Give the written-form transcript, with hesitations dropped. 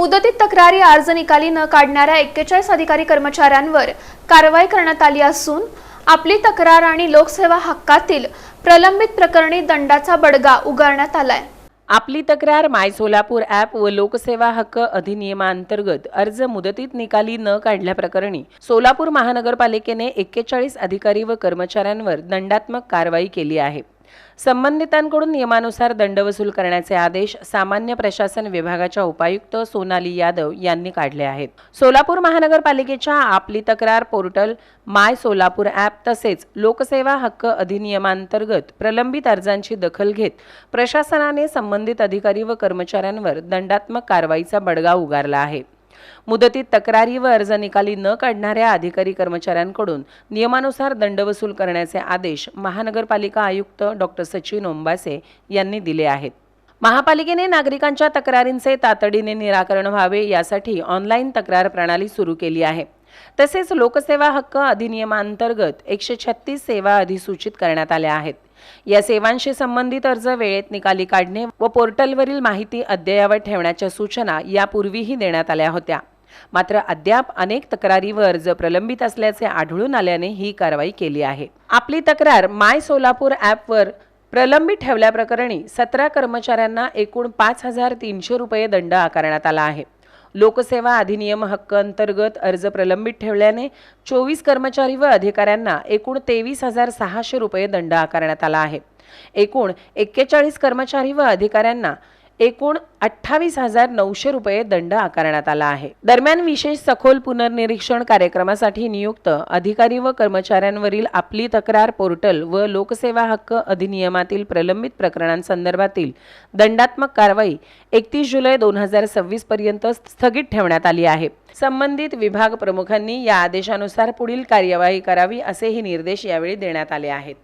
मुदतीत तक्रारी अर्ज निकाली न काढणाऱ्या 41 अधिकारी कर्मचाऱ्यांवर कारवाई करण्यात आली असून आपली तक्रार आणि लोकसेवा हक्कातील प्रलंबित प्रकरणी दंडाचा बडगा उगारण्यात आलाय। आपली तक्रार माय सोलापूर ॲप व लोकसेवा हक्क अधिनियमांतर्गत अर्ज मुदतीत निकाली न काढल्याप्रकरणी सोलापूर महानगरपालिकेने 41 अधिकारी व कर्मचाऱ्यांवर दंडात्मक कारवाई केली आहे। संबंधितांकडून नियमानुसार दंड वसूल करण्याचे आदेश सामान्य प्रशासन विभागाच्या उपायुक्त सोनाली यादव यांनी काढले आहेत। सोलापूर महानगरपालिकेच्या आपली तक्रार पोर्टल माय सोलापूर ॲप तसेच लोकसेवा हक्क अधिनियमांतर्गत प्रलंबित अर्जांची दखल घेत प्रशासनाने संबंधित अधिकारी व कर्मचाऱ्यांवर दंडात्मक कारवाईचा बडगा उगारला आहे। मुदतीत तक्रारी व अर्ज निकाली न काढणाऱ्या अधिकारी कर्मचाऱ्यांकडून नियमानुसार दंड वसूल करण्याचे आदेश महानगरपालिका आयुक्त डॉक्टर सचिन ओंबासे यांनी दिले आहेत। महापालिकेने नागरिकांच्या तक्रारींचे तातडीने निराकरण व्हावे यासाठी ऑनलाईन तक्रार प्रणाली सुरू केली आहे। तसेच लोकसेवा हक्क अधिनियमांतर्गत 136 सेवा अधिसूचित करण्यात आल्या आहेत। या सेवांशी संबंधित अर्ज वेळेत निकाली काढणे व पोर्टलवरील माहिती अद्ययावत ठेवण्याच्या सूचना यापूर्वीही देण्यात आल्या होत्या। मात्र अद्याप अनेक तक्रारी व अर्ज प्रलंबित असल्याचे आढळून आल्याने ही कारवाई केली आहे। आपली तक्रार माय सोलापूर ॲपवर प्रलंबित ठेवल्याप्रकरणी 17 कर्मचाऱ्यांना एकूण 5,300 रुपये दंड आकारण्यात आला आहे। लोकसेवा अधिनियम हक्क अंतर्गत अर्ज प्रलंबित ठेवल्याने 24 कर्मचारी व अधिकाऱ्यांना एकूण 23,600 रुपये दंड आकारण्यात आला आहे। एकूण 41 कर्मचारी व अधिकाऱ्यांना एकूण 28,900 रुपये दंड आकारण्यात आला आहे। दरम्यान विशेष सखोल पुनर्निरीक्षण कार्यक्रमासाठी नियुक्त अधिकारी व कर्मचाऱ्यांवरील आपली तक्रार पोर्टल व लोकसेवा हक्क अधिनियमातील प्रलंबित प्रकरणांसंदर्भातील दंडात्मक कारवाई 31 जुलै 2026 पर्यंत स्थगित ठेवण्यात आली आहे। संबंधित विभाग प्रमुखांनी या आदेशानुसार पुढील कार्यवाही करावी असेही निर्देश यावेळी देण्यात आले आहेत।